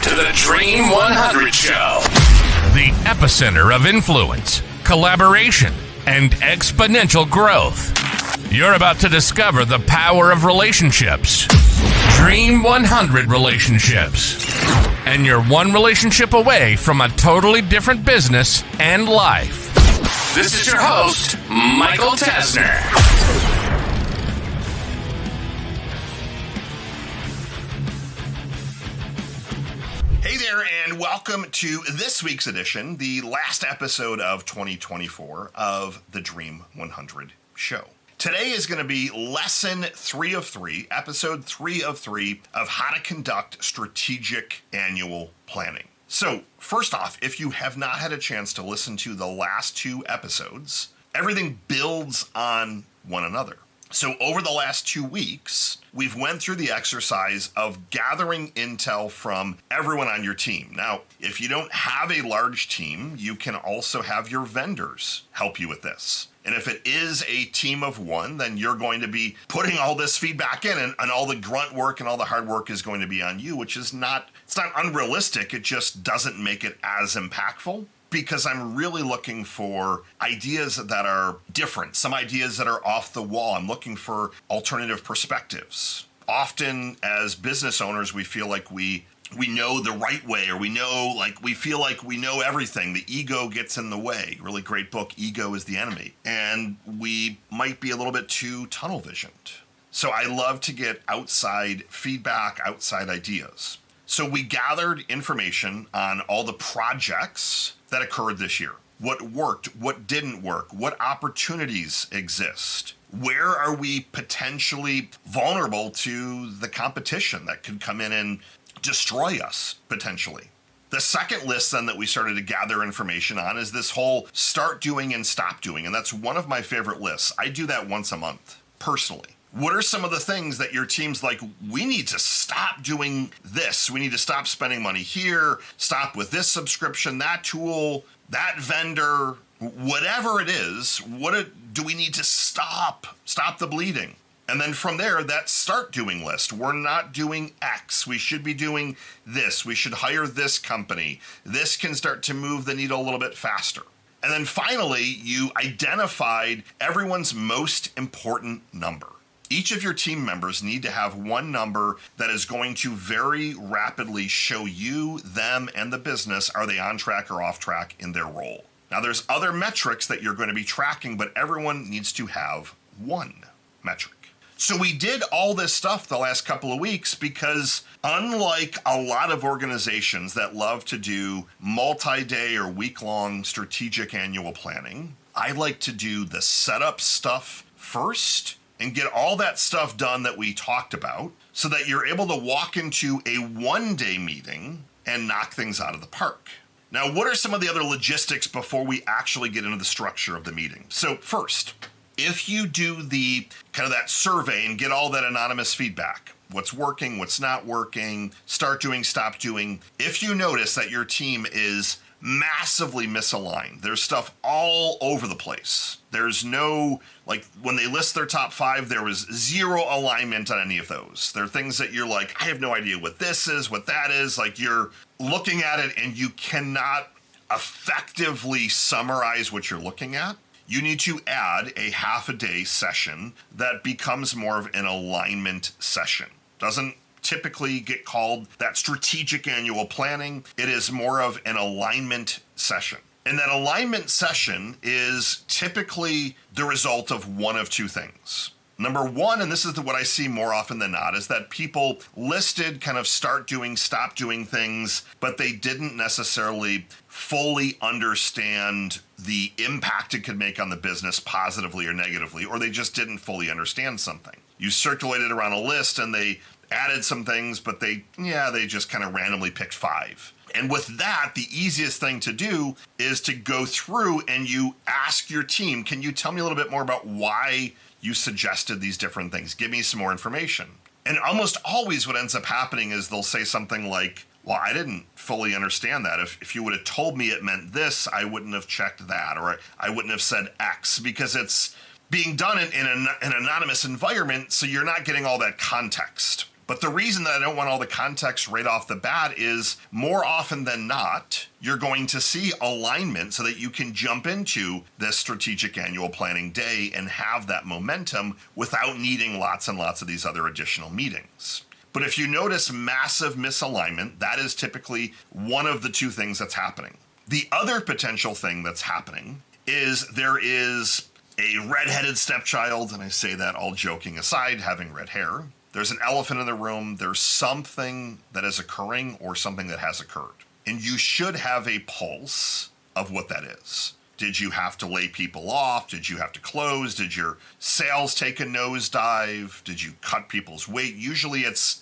to the Dream 100 Show, the epicenter of influence, collaboration, and exponential growth. You're about to discover the power of relationships. Dream 100 relationships. And you're one relationship away from a totally different business and life. This is your host, Michael Tasner. Hey there, and welcome to this week's edition, the last episode of 2024 of the Dream 100 Show. Today is going to be lesson 3 of 3, episode 3 of 3 of how to conduct strategic annual planning. So, first off, if you have not had a chance to listen to the last 2 episodes, everything builds on one another. So over the last 2 weeks, we've went through the exercise of gathering intel from everyone on your team. Now, if you don't have a large team, you can also have your vendors help you with this. And if it is a team of one, then you're going to be putting all this feedback in, and all the grunt work and all the hard work is going to be on you, which is not unrealistic. It just doesn't make it as impactful. Because I'm really looking for ideas that are different, some ideas that are off the wall. I'm looking for alternative perspectives. Often as business owners, we feel like we know the right way, or we feel like we know everything. The ego gets in the way. Really great book, Ego is the Enemy. And we might be a little bit too tunnel visioned. So I love to get outside feedback, outside ideas. So we gathered information on all the projects that occurred this year. What worked, what didn't work, what opportunities exist. Where are we potentially vulnerable to the competition that could come in and destroy us, potentially? The second list then that we started to gather information on is this whole start doing and stop doing. And that's one of my favorite lists. I do that once a month, personally. What are some of the things that your team's like, we need to stop doing this. We need to stop spending money here, stop with this subscription, that tool, that vendor, whatever it is, do we need to stop the bleeding? And then from there, that start doing list. We're not doing X. We should be doing this. We should hire this company. This can start to move the needle a little bit faster. And then finally, you identified everyone's most important number. Each of your team members need to have one number that is going to very rapidly show you, them, and the business, are they on track or off track in their role. Now, there's other metrics that you're going to be tracking, but everyone needs to have one metric. So we did all this stuff the last couple of weeks because unlike a lot of organizations that love to do multi-day or week-long strategic annual planning, I like to do the setup stuff first and get all that stuff done that we talked about so that you're able to walk into a one-day meeting and knock things out of the park. Now, what are some of the other logistics before we actually get into the structure of the meeting? So first, if you do the kind of that survey and get all that anonymous feedback, what's working, what's not working, start doing, stop doing, if you notice that your team is massively misaligned, there's stuff all over the place. There's no, like when they list their top 5, there was zero alignment on any of those. There are things that you're like, I have no idea what this is, what that is. Like you're looking at it and you cannot effectively summarize what you're looking at. You need to add a half-a-day session that becomes more of an alignment session. Doesn't typically get called that strategic annual planning. It is more of an alignment session. And that alignment session is typically the result of one of two things. Number one, and this is what I see more often than not, is that people listed kind of start doing, stop doing things, but they didn't necessarily fully understand the impact it could make on the business positively or negatively, or they just didn't fully understand something. You circulated around a list and they added some things, but they just kind of randomly picked 5. And with that, the easiest thing to do is to go through and you ask your team, can you tell me a little bit more about why you suggested these different things? Give me some more information. And almost always what ends up happening is they'll say something like, well, I didn't fully understand that. If you would have told me it meant this, I wouldn't have checked that, or I wouldn't have said X, because it's being done in an anonymous environment, so you're not getting all that context. But the reason that I don't want all the context right off the bat is more often than not, you're going to see alignment so that you can jump into this strategic annual planning day and have that momentum without needing lots and lots of these other additional meetings. But if you notice massive misalignment, that is typically one of the two things that's happening. The other potential thing that's happening is there is a redheaded stepchild, and I say that all joking aside, having red hair. There's an elephant in the room. There's something that is occurring or something that has occurred. And you should have a pulse of what that is. Did you have to lay people off? Did you have to close? Did your sales take a nosedive? Did you cut people's weight? Usually it's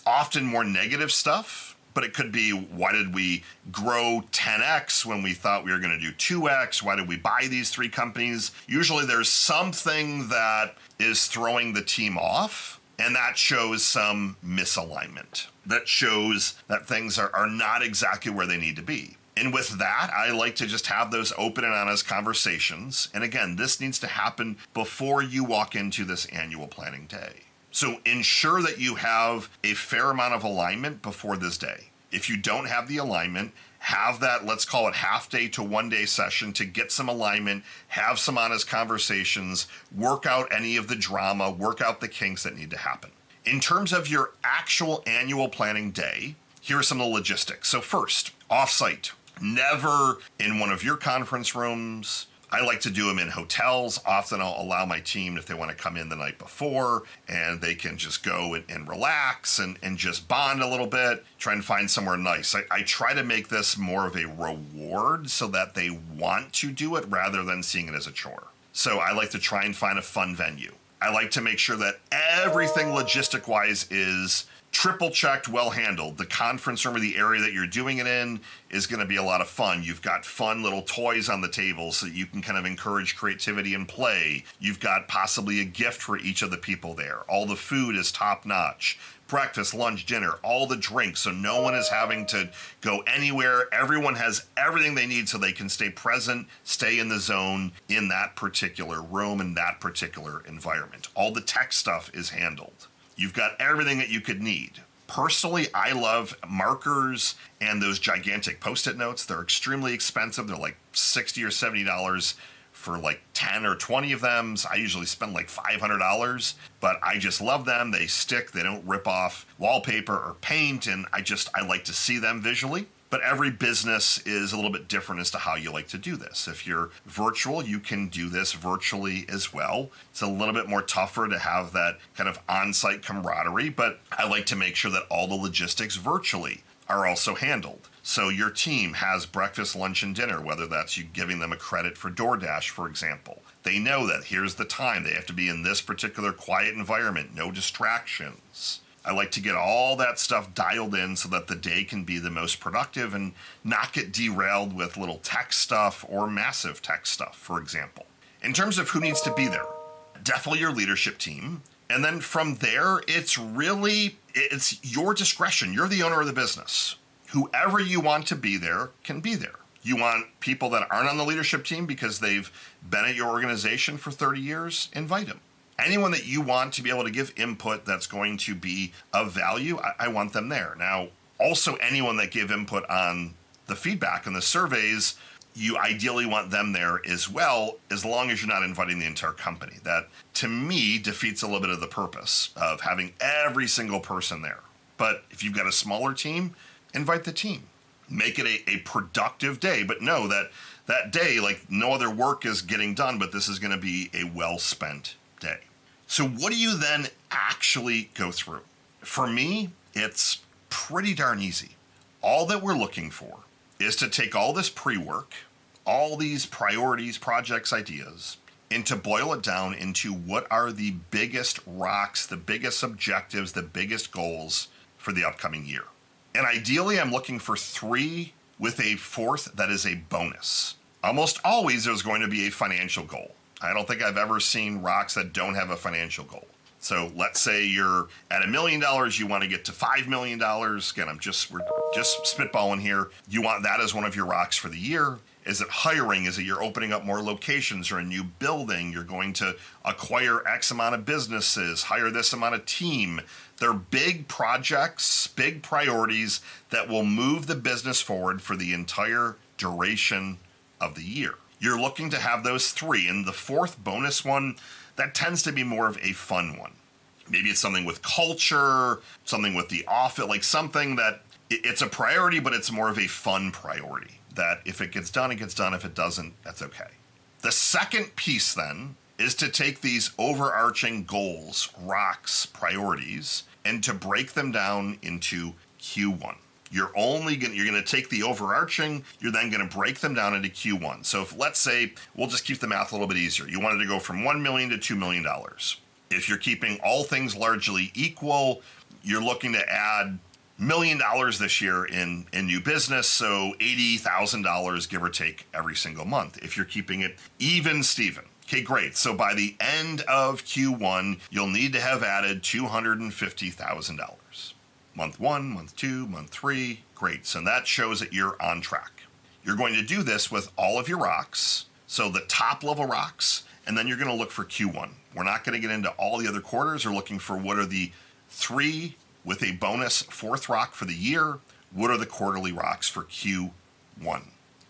often more negative stuff, but it could be, why did we grow 10x when we thought we were going to do 2x? Why did we buy these 3 companies? Usually there's something that is throwing the team off. And that shows some misalignment. That shows that things are not exactly where they need to be. And with that, I like to just have those open and honest conversations. And again, this needs to happen before you walk into this annual planning day. So ensure that you have a fair amount of alignment before this day. If you don't have the alignment, have that, let's call it half day to 1 day session to get some alignment, have some honest conversations, work out any of the drama, work out the kinks that need to happen. In terms of your actual annual planning day, here are some of the logistics. So first, offsite. Never in one of your conference rooms. I like to do them in hotels. Often I'll allow my team, if they want to come in the night before, and they can just go and relax and just bond a little bit, try and find somewhere nice. I try to make this more of a reward so that they want to do it rather than seeing it as a chore. So I like to try and find a fun venue. I like to make sure that everything logistic-wise is triple checked, well handled. The conference room or the area that you're doing it in is going to be a lot of fun. You've got fun little toys on the table so that you can kind of encourage creativity and play. You've got possibly a gift for each of the people there. All the food is top notch. Breakfast, lunch, dinner, all the drinks, so no one is having to go anywhere. Everyone has everything they need so they can stay present, stay in the zone in that particular room, in that particular environment. All the tech stuff is handled. You've got everything that you could need. Personally, I love markers and those gigantic Post-it notes. They're extremely expensive. They're like $60 or $70 for like 10 or 20 of them. So I usually spend like $500, but I just love them. They stick, they don't rip off wallpaper or paint, and I like to see them visually. But every business is a little bit different as to how you like to do this. If you're virtual, you can do this virtually as well. It's a little bit more tougher to have that kind of on-site camaraderie, but I like to make sure that all the logistics virtually are also handled. So your team has breakfast, lunch, and dinner, whether that's you giving them a credit for DoorDash, for example. They know that here's the time. They have to be in this particular quiet environment, no distractions. I like to get all that stuff dialed in so that the day can be the most productive and not get derailed with little tech stuff or massive tech stuff, for example. In terms of who needs to be there, definitely your leadership team. And then from there, it's your discretion. You're the owner of the business. Whoever you want to be there can be there. You want people that aren't on the leadership team because they've been at your organization for 30 years, invite them. Anyone that you want to be able to give input that's going to be of value, I want them there. Now, also anyone that give input on the feedback and the surveys, you ideally want them there as well, as long as you're not inviting the entire company. That, to me, defeats a little bit of the purpose of having every single person there. But if you've got a smaller team, invite the team. Make it a productive day, but know that day, like no other work is getting done, but this is going to be a well-spent day. So what do you then actually go through? For me, it's pretty darn easy. All that we're looking for is to take all this pre-work, all these priorities, projects, ideas, and to boil it down into what are the biggest rocks, the biggest objectives, the biggest goals for the upcoming year. And ideally, I'm looking for 3 with a 4th that is a bonus. Almost always there's going to be a financial goal. I don't think I've ever seen rocks that don't have a financial goal. So let's say you're at $1 million, you want to get to $5 million. Again, we're just spitballing here. You want that as one of your rocks for the year. Is it hiring? Is it you're opening up more locations or a new building? You're going to acquire X amount of businesses, hire this amount of team. They're big projects, big priorities that will move the business forward for the entire duration of the year. You're looking to have those three. And the fourth bonus one, that tends to be more of a fun one. Maybe it's something with culture, something with the office, like something that it's a priority, but it's more of a fun priority. That if it gets done, it gets done. If it doesn't, that's okay. The second piece then is to take these overarching goals, rocks, priorities, and to break them down into Q1. You're going to take the overarching, you're then going to break them down into Q1. So if, let's say, we'll just keep the math a little bit easier. You wanted to go from $1 million to $2 million. If you're keeping all things largely equal, you're looking to add $1 million this year in new business, so $80,000 give or take every single month. If you're keeping it even, Steven. Okay, great. So by the end of Q1, you'll need to have added $250,000. Month 1, month 2, month 3, great. So that shows that you're on track. You're going to do this with all of your rocks, so the top level rocks, and then you're going to look for Q1. We're not going to get into all the other quarters. We're looking for what are the 3 with a bonus 4th rock for the year. What are the quarterly rocks for Q1?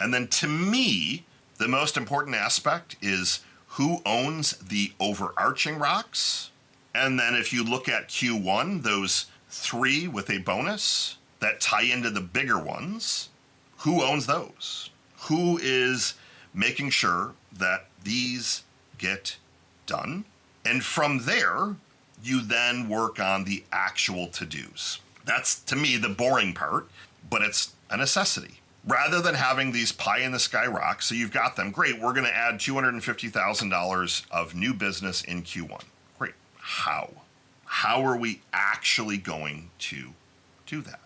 And then to me, the most important aspect is who owns the overarching rocks. And then if you look at Q1, those 3 with a bonus that tie into the bigger ones, who owns those? Who is making sure that these get done? And from there, you then work on the actual to-dos. That's, to me, the boring part, but it's a necessity. Rather than having these pie-in-the-sky rocks, so you've got them, great, we're going to add $250,000 of new business in Q1. Great. How? How are we actually going to do that?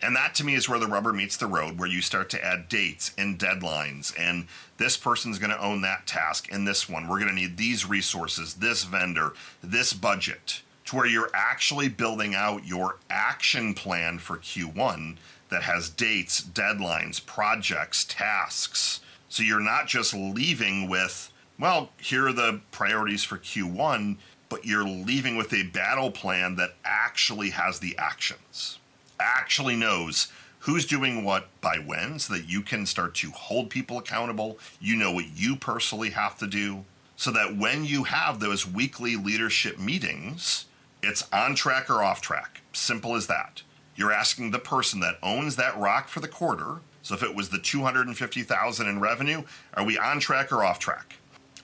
And that, to me, is where the rubber meets the road, where you start to add dates and deadlines, and this person's going to own that task, and this one. We're going to need these resources, this vendor, this budget, to where you're actually building out your action plan for Q1 that has dates, deadlines, projects, tasks. So you're not just leaving with, well, here are the priorities for Q1, but you're leaving with a battle plan that actually has the actions. Actually knows who's doing what by when, so that you can start to hold people accountable. You know what you personally have to do, so that when you have those weekly leadership meetings, it's on track or off track. Simple as that. You're asking the person that owns that rock for the quarter. So if it was the $250,000 in revenue, are we on track or off track?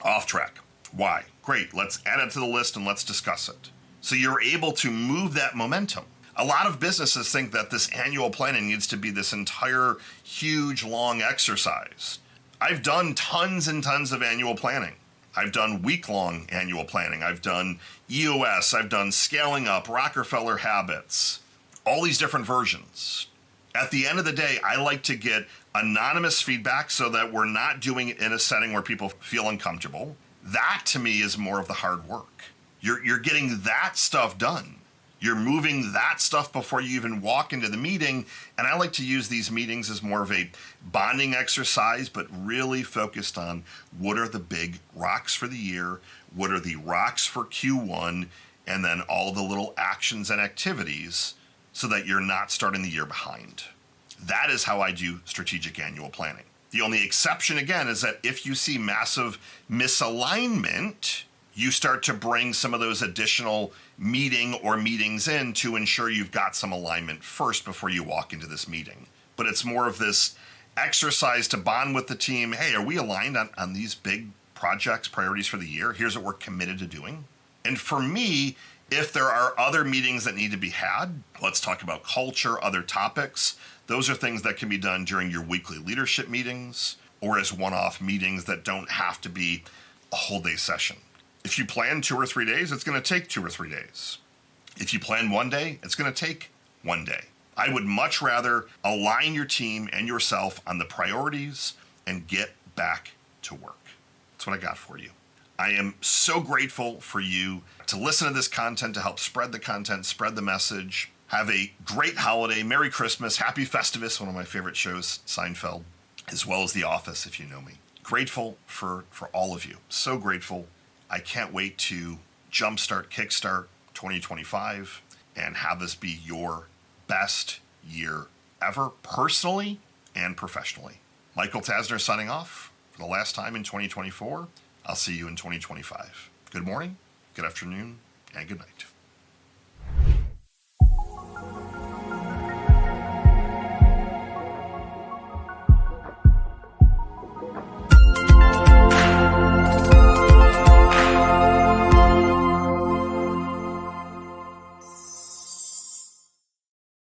Off track. Why? Great. Let's add it to the list and let's discuss it. So you're able to move that momentum. A lot of businesses think that this annual planning needs to be this entire huge, long exercise. I've done tons and tons of annual planning. I've done week-long annual planning. I've done EOS. I've done Scaling Up, Rockefeller Habits, all these different versions. At the end of the day, I like to get anonymous feedback so that we're not doing it in a setting where people feel uncomfortable. That, to me, is more of the hard work. You're getting that stuff done. You're moving that stuff before you even walk into the meeting. And I like to use these meetings as more of a bonding exercise, but really focused on what are the big rocks for the year, what are the rocks for Q1, and then all the little actions and activities so that you're not starting the year behind. That is how I do strategic annual planning. The only exception, again, is that if you see massive misalignment, you start to bring some of those additional meetings in to ensure you've got some alignment first before you walk into this meeting. But it's more of this exercise to bond with the team. Hey, are we aligned on these big projects, priorities for the year? Here's what we're committed to doing. And for me, if there are other meetings that need to be had, let's talk about culture, other topics. Those are things that can be done during your weekly leadership meetings or as one-off meetings that don't have to be a whole day session. If you plan 2 or 3 days, it's going to take 2 or 3 days. If you plan 1 day, it's going to take 1 day. I would much rather align your team and yourself on the priorities and get back to work. That's what I got for you. I am so grateful for you to listen to this content, to help spread the content, spread the message. Have a great holiday. Merry Christmas. Happy Festivus, one of my favorite shows, Seinfeld. as well as The Office, if you know me. Grateful for all of you. So grateful. I can't wait to kickstart 2025 and have this be your best year ever, personally and professionally. Michael Tasner signing off for the last time in 2024. I'll see you in 2025. Good morning, good afternoon, and good night.